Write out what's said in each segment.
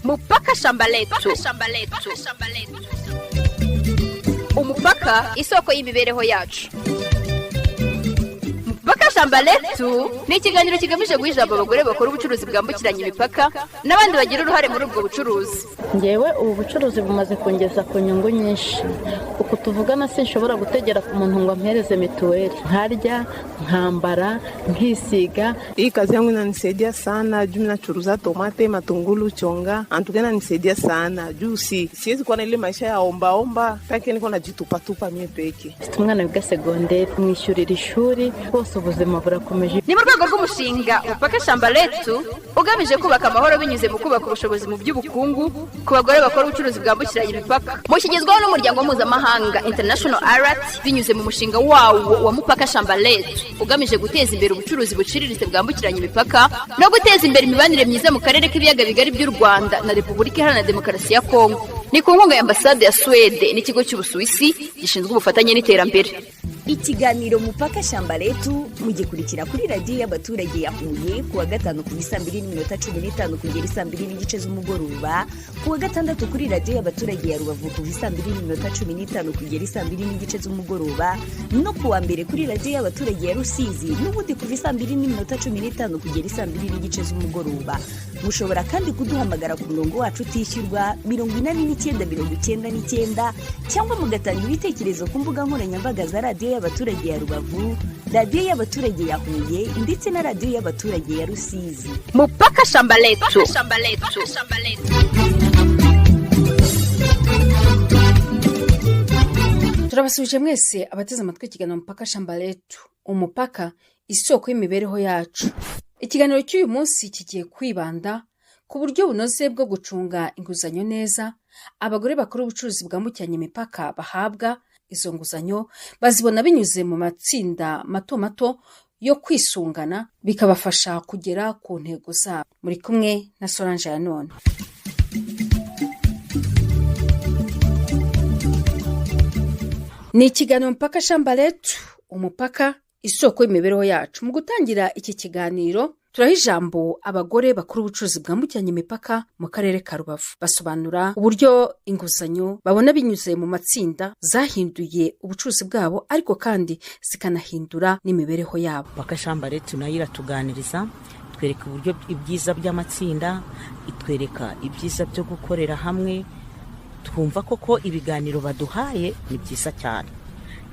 Mupaka shamba letu. Umupaka isoko y'imibereho yacu. Mupaka shamba letu ni ikiganiro kigamije guhijaba abagore bakora ubucuruzi bwambukiranya imipaka n'abandi bagira uruhare muri ubwo bucuruzi. Ngewe ubu bucuruzi bumaze kongeza ku nyungu nyinshi. Uko tuvugana sinshobora gutegera ku muntu ngo ampereze mituweli. Nkarya, nkambara, nkisiga. Hii kazi yangu inanisaidia sana juu nachuruza tomate, matungulu, chonga. Antuka inanisaidia sana juu siwezi kuwa na ile maisha ya omba peke niko najitupa mie peke. Umwana wiga segonderi mwishyurira ishuri bose ubuzima burakomeje. Ni mu rwego rw'umushinga Mupaka shamba letu ugamije kubaka amahoro binyuze mu kubaka ubushobozi mu by'ubukungu ku bagore bakora ubucuruzi bwambukiranya imipaka. Mushyigizwaho n'umuryango mpuzamahanga International Alert binyuze mu mushinga wawo wa Mupaka shamba letu ugamije guteza imbere ubucuruzi buciriritse bwambukiranya imipaka no guteza imbere imibanire myiza mu karere k'ibiyaga bigari by'u Rwanda na Repubulika Iharanira Demokarasi ya Kongo. Ni ku nkunga ya Ambasade ya Swede n'ikigo cy'Ubusuwisi gishinzwe ubufatanye n'iterambere. Ikiganiro Mupaka shamba letu mugikurikira kuri radio y'abaturage ya Huye kuwa gatanu ku 2:15 kugera 2:00 z'umugoroba, kuwa gatandatu kuri radio y'abaturage ya Rubavu ku 2:15 kugera 2:00 z'umugoroba, no kuwa mbere kuri radio y'abaturage ya Rusizi n'ubundi ku 2:15 kugera 2:00 z'umugoroba. Mushobora kandi kuduhamagara ku murongo wacu utishyurwa 8999 cyangwa mugatanga ibitekerezo ku mbuga nkoranyambaga za radio y'abaturage ya Rubavu, radio y'abaturage ya Huye ndetse na radio y'abaturage ya Rusizi. Mupaka shamba letu. Turabasubije mwese abateze amatwi ikiganiro Mupaka shamba letu. Umupaka isoko y'imibereho yacu. Ikiganiro cy'uyu munsi kigiye kwibanda ku buryo bunoze bwo gucunga inguzanyo neza abagore bakora ubucuruzi bwambukiranya imipaka bahabwa. Izo nguzanyo bazibona binyuze mu matsinda mato yo kwisungana bikabafasha kugera ku ntego zabo. Muri kumwe na Solange ya none. Ni ikiganiro Mupaka shamba letu, umupaka isoko y'imibereho yacu. Mu gutangira iki kiganiro turaha ijambo abagore bakora ubucuruzi bwambukiranya imipaka mu karere ka Rubavu. Basobanura uburyo inguzanyo babona binyuze mu matsinda zahinduye ubucuruzi bwabo ariko kandi zikanahindura n'imibereho yabo. Mupaka shamba letu nayo iratuganiriza, twereka uburyo ibyiza by'amatsinda, itwereka ibyiza byo gukorera hamwe. Twumva koko ibiganiro baduhaye ni byiza cyane.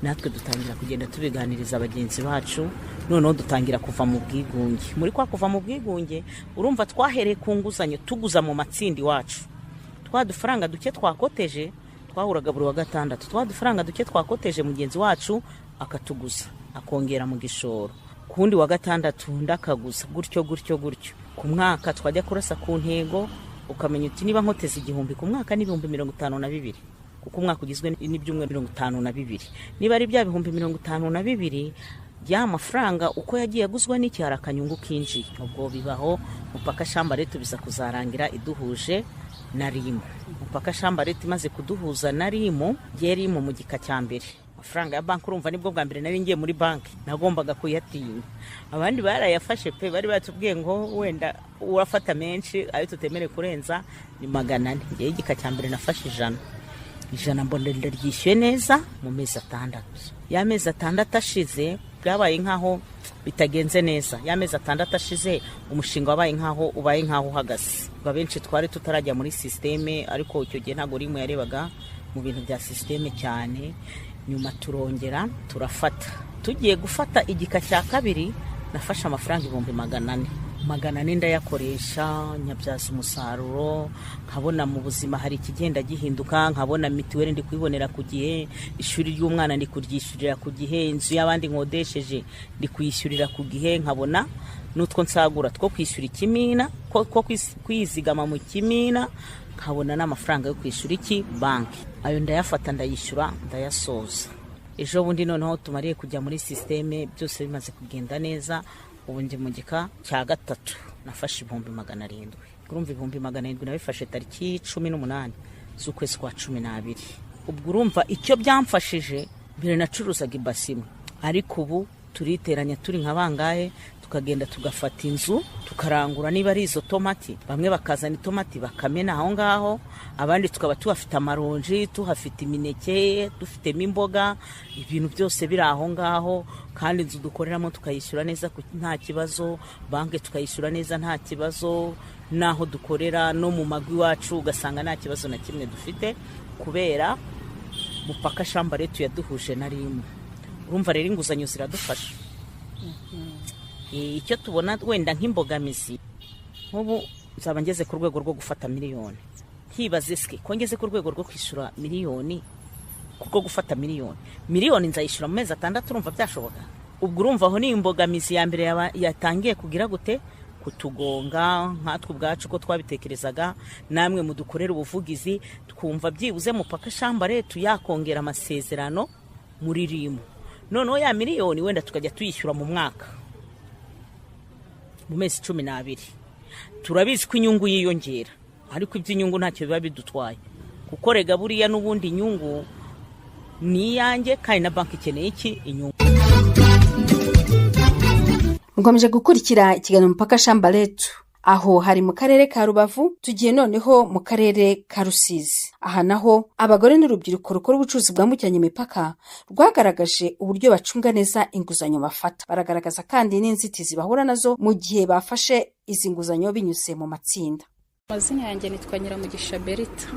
Natwe dutangira kugenda tubiganiriza abagenzi bacu, noneho dutangira kuva mu bwigunge. Muri kwa kuva mu bwigunge urumva twahereye ku nguzanyo tuguza mu matsindi wacu. Twadufaranga duke twakoteje twahuraga buri wa gatandatu. Twadufaranga duke twakoteje mugenzi wacu akatuguza akongera mu gishoro. Kundi wa gatandatu ndakaguza gutyo. Ku mwaka twajya kurasa ku ntego ukamenya uti niba nkoteza 1,000 ku mwaka ni 52,000. Kuko umwaka ugizwe n'ibyumweru 52. Niba ari bya 52,000 ya mafaranga uko yagiye aguzwa n'iki harakanyungu kinji. Ubwo bibaho Mupaka shamba letu biza kuzarangira iduhuje na Rimo. Mupaka shamba letu imaze kuduhuza na Rimo, Rimo mu gika cya mbere. Amafaranga ya banki urumva nibwo bwa mbere nari ngiye muri banki nagombaga kuyatinya. Abandi barayafashe pe, bari batubwiye ngo wenda urafata menshi ayo tutemere kurenza ni 400. Ngiye igika cya mbere nafashe 100 mbona ndaryishyuye neza mu mezi 6. Ya mezi 6 ashize byabaye nkaho bitagenze neza. Ya mezi 6 ashize umushinga wabaye nkaho uhagaze. Babenshi twari tutarajya muri systeme, ariko icyo gihe ntago Rimo yarebaga mu bintu bya systeme cyane. Nyuma turongera turafata. Tugiye gufata igika cya kabiri nafashe amafaranga 400 ndayakoresha nyabyaza umusaruro. Nkabona mu buzima hari ikigenda gihinduka, nkabona mituweli ndi kwibonera ku gihe, ishuri ry'umwana ndi kuryishyurira ku gihe, inzu y'abandi nkodesheje ndi kuyishyurira ku gihe. Nkabona n'utwo nsagura two kwishyura ikimina, ko kwizigama mu kimina. Nkabona n'amafaranga yo kwishyura iki banki. Ayo ndayafata ndayishyura ndayasoza. Ejo bundi noneho tumariye kujya muri systeme byose bimaze kugenda neza. Ubu ndi mu gika cya gatatu nafashe 700. Urumva 700 nabifashe tariki 18 z'ukwezi kwa 12. Ubwo urumva icyo byamfashije mbere nacuruzaga ibasi imwe, ariko ubu turiteranya turi nka bangahe tukagenda tugafata inzu tukarangura niba ari izo tomati, bamwe bakazana itomati bakamena aho ngaho, abandi tukaba tuhafite amaronji, tuhafite imineke, dufitemo imboga, ibintu byose biri aho ngaho, kandi inzu dukoreramo tukayishyura neza nta kibazo, banki tukayishyura neza nta kibazo, naho dukorera no mu magwi wacu ugasanga nta kibazo na kimwe dufite, kubera Mupaka Shambaretu yaduhuje na RIM. Urumva rero inguzanyo ziradufasha. Icyo tubona wenda nk'imbogamizi, nk'ubu nzaba ngeze ku rwego rwo gufata miliyoni, hibaze ske ko ngeze ku rwego rwo kwishyura miliyoni, kuko gufata miliyoni nzayishyura mu mezi 6, urumva byashoboka? Ubwo urumva aho ni imbogamizi ya mbere yatangiye kugira gute kutugonga nkatwe ubwacu ko twabitekerezaga, namwe mudukorera ubuvugizi twumva byibuze Mupaka Shambaretu yakongera amasezerano muri RIM, noneho ya miliyoni wenda tukajya tuyishyura mu mwaka mu mezi 12. Turabizi ko inyungu yiyongera, ariko iby'inyungu ntacyo biba bidutwaye, kuko rega buriya n'ubundi inyungu ni yanjye kandi na banki ikeneye iki inyungu. Mukomeje gukurikira ikiganiro Mupaka Shambaretu, aho hari mu karere ka Rubavu, tugiye noneho mu karere ka Rusizi. Aha naho abagore n'urubyiruko rukora ubucuruzi bwambukiranya imipaka rwagaragaje uburyo bacunga neza inguzanyo bafata. Baragaragaza kandi n'inzitizi bahura nazo mu gihe bafashe izi nguzanyo binyuze mu matsinda. Amazina yanjye nitwa Nyiramugisha Berita.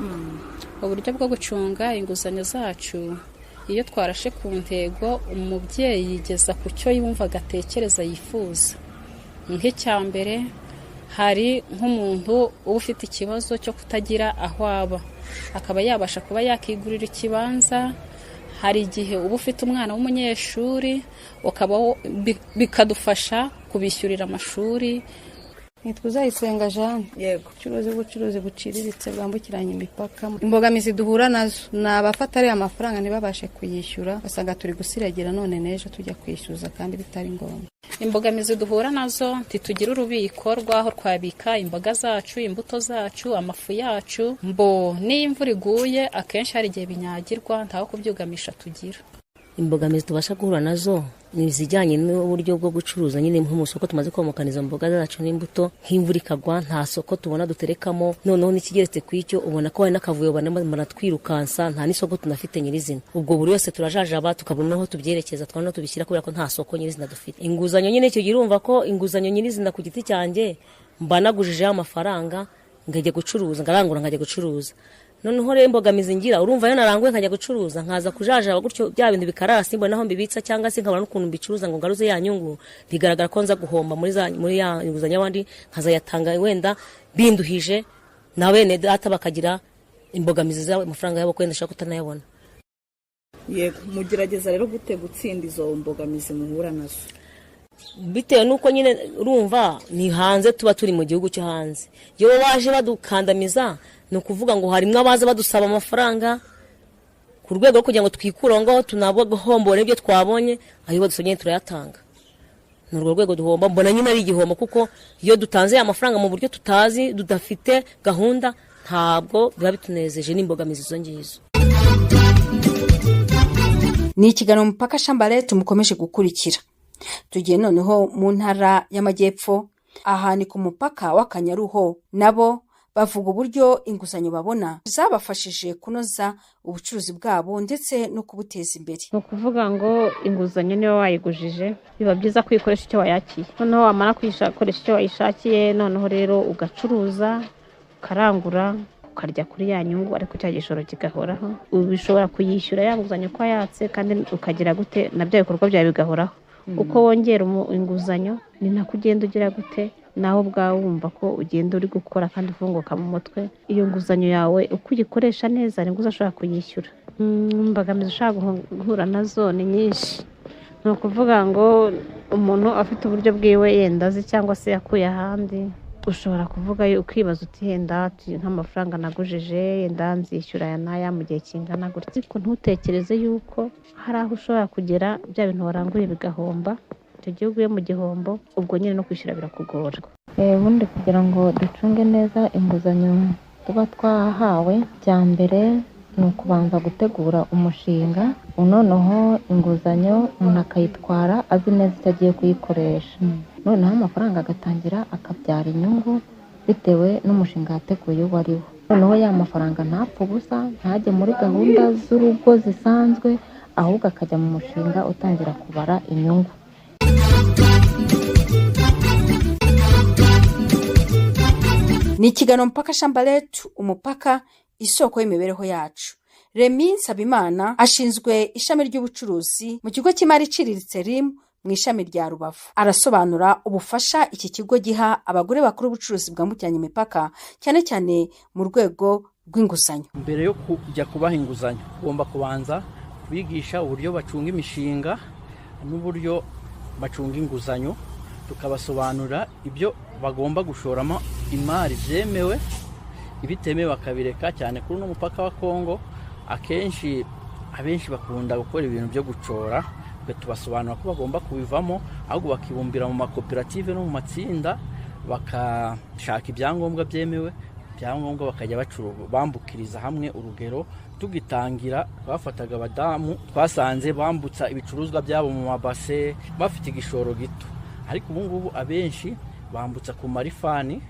Uburyo bwo gucunga inguzanyo zacu, iyo twarashe ku ntego, umubyeyi yigeza ku cyo yumva agatekereza yifuza. Nk'icyambere, hari nk'umuntu uba ufite ikibazo cyo kutagira aho aba, akaba yabasha kuba yakigurira ikibanza. Hari igihe uba ufite umwana w'umunyeshuri, bikadufasha kubishyurira amashuri. Nitwuzayisenga Jeanne. Yego. Ubucuruzi buciriritse bwambukiranya imipaka. Imbogamizi duhura nazo ni abafata ari amafaranga ntibabashe kuyishyura, basanga turi gusiragira none n'ejo tujya kwishyuza kandi bitari ngombwa. Imbogamizi duhura nazo, ntitugira urubiko rw'aho twabika imboga zacu, imbuto zacu, amafu yacu. N'iyo imvura iguye akenshi hari igihe binyagirwa, ntaho kubyugamisha tugira. Imbogamizi tubasha guhura nazo ni izijyanye n'uburyo bwo gucuruza, nyine mu soko tumaze komokana izo mboga zacu n'imbuto, nk'imvura ikagwa nta soko tubona duterekamo, noneho n'ikigeretse ku icyo ubona ko hari n'akavuyo banatwirukansa, nta n'isoko tunafite nyirizina. Ubwo buri wese turajajaba tukabona aho tubyerekeza, twabona tubishyira kubera ko nta soko nyirizina dufite. Inguzanyo nyine icyo girumva ko inguzanyo nyirizina ku giti cyanjye mba nagujijeho amafaranga ngajya gucuruza, ngarangura ngajya gucuruza. Noneho rero imbogamizi ngira, urumva yo naranguye nkajya gucuruza, nkaza kujajaba gutyo bya bintu bikarasi, mbona naho mbibitsa cyangwa se nkabona n'ukuntu mbicuruza ngo ngaruze ya nyungu, bigaragara ko nza guhomba muri ya inguzanyo abandi nkazayatanga wenda binduhije, na bene data bakagira imbogamizi za amafaranga yabo kwenda shaka kutanayabona. Yego, mugerageza rero gute gutsinda izo mbogamizi muhura nazo? Bitewe nuko nyine urumva ni hanze tuba turi mu gihugu cyo hanze, yo waje badukandamiza, ni ukuvuga ngo harimo abaza badusaba amafaranga ku rwego rwo kugira ngo twikure ngaho tunabwo guhombora ibyo twabonye, ayo badusonye turayatanga. Ni urwo rwego duhomba, mbona nyine ari igihombo, kuko iyo dutanze ya mafaranga mu buryo tutazi, tudafite gahunda, ntabwo biba bitunezeje. n'imbogamizi zo ngizo. Ni ikiganiro Mupaka Shambaretu mukomeje gukurikira. Tugiye noneho mu ntara y'Amajyepfo, aha ni ku mupaka w'Akanyaruho. Nabo bavuga uburyo inguzanyo babona zabafashije kunoza ubucuruzi bwabo ndetse no kubuteza imbere. Ni ukuvuga ngo inguzanyo niyo wayigujije, biba byiza kwikoresha icyo wayakiye, noneho wamara kwikoresha icyo wayishakiye, noneho rero ugacuruza, ukarangura, ukarya kuri ya nyungu, ariko cya gishoro kigahoraho. Ubishobora kuyishyura ya nguzanyo ko yatse, kandi ukagira gute na bya bikorwa byawe bigahoraho. Uko wongera inguzanyo ni nako ugenda ugira gute, naho ubwawe wumva ko ugenda uri gukora kandi ufunguka mu mutwe. Iyo nguzanyo yawe uko uyikoresha neza ni nguza ushobora kuyishyura. Imbogamizi ushobora guhura nazo ni nyinshi. Ni ukuvuga ngo umuntu afite uburyo bwiwe yenda azi cyangwa se yakuye ahandi, ushobora kuvuga ukibaza uti yenda nk'amafaranga nagujije yenda nzishyura aya n'aya mu gihe kingana gutya, ariko ntutekereze yuko hari aho ushobora kugera bya bintu waranguye bigahomba, icyo gihugu yo mu gihombo, ubwo nyine no kwishyura birakugora. Ubundi kugira ngo ducunge neza inguzanyo tuba twahawe, bya mbere ni ukubanza gutegura umushinga, noneho inguzanyo umuntu akayitwara azi neza icyo agiye kuyikoresha, noneho amafaranga agatangira akabyara inyungu bitewe n'umushinga yateguye uwo ari wo. Noneho ya mafaranga ntapfe ubusa, ntajye muri gahunda z'urugo zisanzwe, ahubwo akajya mu mushinga utangira kubara inyungu. Ni ikiganiro Mupaka Shamba Letu, umupaka isoko y'imibereho yacu. Remy Nsabimana ashinzwe ishami ry'ubucuruzi mu kigo cy'imari iciriritse RIM mu ishami rya Rubavu. Arasobanura ubufasha iki kigo giha abagore bakora ubucuruzi bwambukiranya imipaka, cyane cyane mu rwego rw'inguzanyo. Mbere yo kujya kubaha inguzanyo, ugomba kubanza kubigisha uburyo bacunga imishinga n'uburyo bacunga inguzanyo, tukabasobanurira ibyo bagomba gushoramo imari byemewe, ibitemewe bakabireka. Cyane kuri uno mupaka wa Kongo abenshi bakunda gukora ibintu byo gucora, tubasobanura ko bagomba kubivamo, ahubwo bakibumbira mu makoperative no mu matsinda, bakashaka ibyangombwa byemewe, ibyangombwa bakajya bambukiriza hamwe. Urugero, tugitangira bafataga abadamu, twasanze bambutsa ibicuruzwa byabo mu mabase bafite igishoro gito, ariko ubu ngubu abenshi bambutsa ku marifani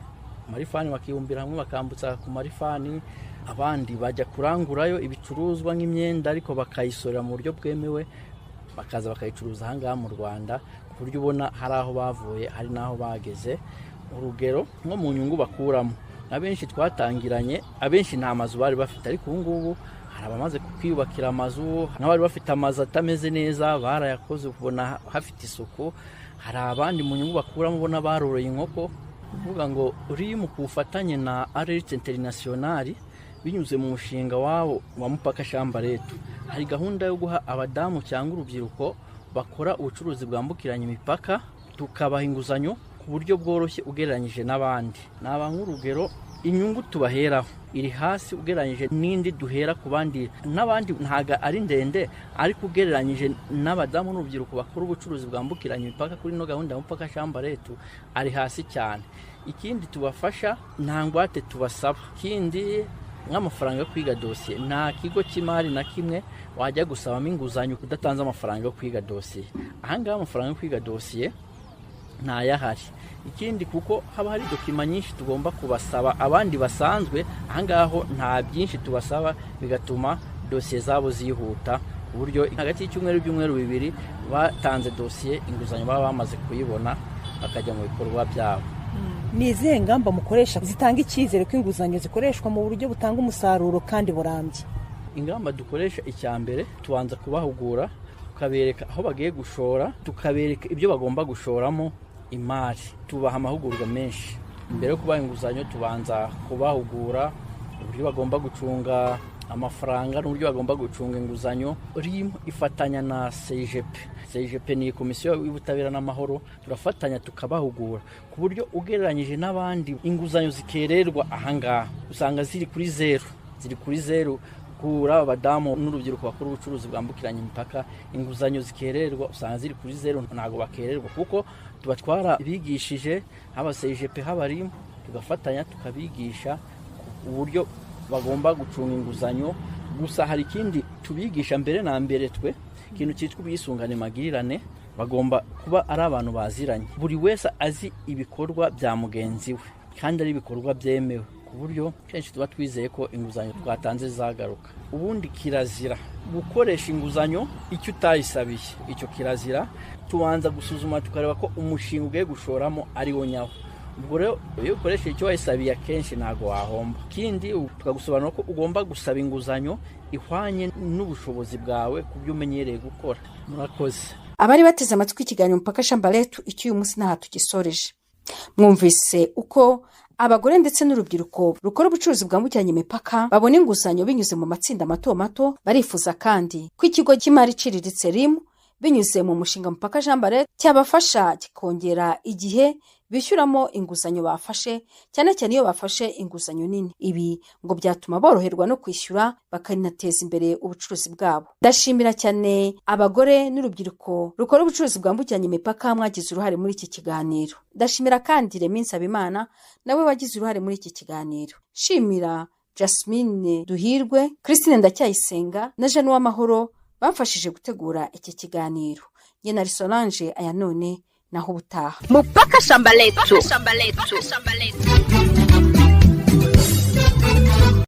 bakibumbira hamwe bakambutsa ku marifani. Abandi bajya kurangurayo ibicuruzwa nk'imyenda, ariko bakayisorera mu buryo bwemewe, bakaza bakayicuruza ahangaha mu Rwanda, ku buryo ubona hari aho bavuye hari n'aho bageze. Urugero, nko mu nyungu bakuramo, abenshi twatangiranye, abenshi nta mazu bari bafite, ariko ubu ngubu hari abamaze kwiyubakira amazu, n'abari bafite amazu atameze neza barayakoze ubona hafite isuku. Hari abandi mu nyungu bakuramo ubona baroroye inkoko. Uvuga ngo uri mu kufatanye na Alert International binyuze mu mushinga wabo wa Mupaka Shamba Letu, hari gahunda yo guha abadamu cyangwa urubyiruko bakora ubucuruzi bwambukiranya imipaka, tukabaha inguzanyo ku buryo bworoshye ugereranyije n'abandi. Naba nk'urugero, inyungu tubaheraho iri hasi ugereranyije n'indi duhera ku bandi, n'abandi ntaga ari ndende, ariko ugereranyije n'abadamu n'urubyiruko bakora ubucuruzi bwambukiranya imipaka kuri no gahunda ya Mupaka Shamba Letu ari hasi cyane. Ikindi tubafasha, nta ngwate tubasaba. Ikindi, nk'amafaranga yo kwiga dosiye, nta kigo cy'imari na kimwe wajya gusabamo inguzanyo kudatanze amafaranga yo kwiga dosiye. Ahangaha amafaranga yo kwiga dosiye ntayahari. Ikindi, kuko haba hari dokima nyinshi tugomba kubasaba abandi basanzwe, ahangaho nta byinshi tubasaba, bigatuma dosiye zabo zihuta, ku buryo hagati y'ibyumweru bibiri batanze dosiye, inguzanyo baba bamaze kuyibona bakajya mu bikorwa byabo. Ni izihe ngamba mukoresha zitanga icyizere ko inguzanyo zikoreshwa mu buryo butanga umusaruro kandi burambye? Ingamba dukoresha, icya mbere tubanza kubahugura, tukabereka aho bagiye gushora, tukabereka ibyo bagomba gushoramo imari. Tubaha amahugurwa menshi. Mbere yo kubaha inguzanyo tubanza kubahugura uburyo bagomba gucunga amafaranga n'uburyo bagomba gucunga inguzanyo. RIM ifatanya na CIGP ni komisiyo y'ubutabera n'amahoro, turafatanya tukabahugura ku buryo ugereranyije n'abandi inguzanyo zikererwa ahangaha usanga ziri kuri zero kura abadamu n'urubyiruko bakora ubucuruzi bwambukiranya imipaka. Inguzanyo zikererwa usanga ziri kuri zero, ntago bakererwa kuko tuba twarabigishije, haba CIGP haba RIM, tugafatanya tukabigisha uburyo bagomba gucunga inguzanyo. Gusa hari ikindi tubigisha mbere na mbere, twe ikintu cyitwa ubwisungane magirirane. Bagomba kuba ari abantu baziranye, buri wese azi ibikorwa bya mugenzi we kandi ari ibikorwa byemewe, ku buryo kenshi tuba twizeye ko inguzanyo twatanze zagaruka. Ubundi kirazira gukoresha inguzanyo icyo utayisabiye. Icyo kirazira, tubanza gusuzuma tukareba ko umushinga ugiye gushoramo ari wo nyawo. Ubwo rero iyo ukoresheje icyo wayisabiye akenshi ntago wahomba. Ikindi, tukagusobanura ko ugomba gusaba inguzanyo ihwanye n'ubushobozi bwawe ku byo umenyereye gukora. Murakoze. Abari bateze amatwi ikiganiro Mupaka Shamba Letu icyo uyu munsi ntaha tugisoreje. Mwumvise uko abagore ndetse n'urubyiruko rukora ubucuruzi bwambukiranya imipaka babona inguzanyo binyuze mu matsinda mato mato. Barifuza kandi ko ikigo cy'imari iciriritse RIM binyuze mu mushinga Mupaka Shamba Letu cyabafasha kikongera igihe bishyuramo inguzanyo bafashe, cyane cyane iyo bafashe inguzanyo nini. Ibi ngo byatuma boroherwa no kwishyura, bakanateza imbere ubucuruzi bwabo. Ndashimira cyane abagore n'urubyiruko rukora ubucuruzi bwambukiranya imipaka mwagize uruhare muri iki kiganiro. Ndashimira kandi Remy Nsabimana nawe wagize uruhare muri iki kiganiro. Shimira Jasmine Duhirwe, Christine Ndacyayisenga na Jeanne Uwamahoro bamfashije gutegura iki kiganiro. Njye na Solange aya none naho ubutaha. Mupaka shamba letu.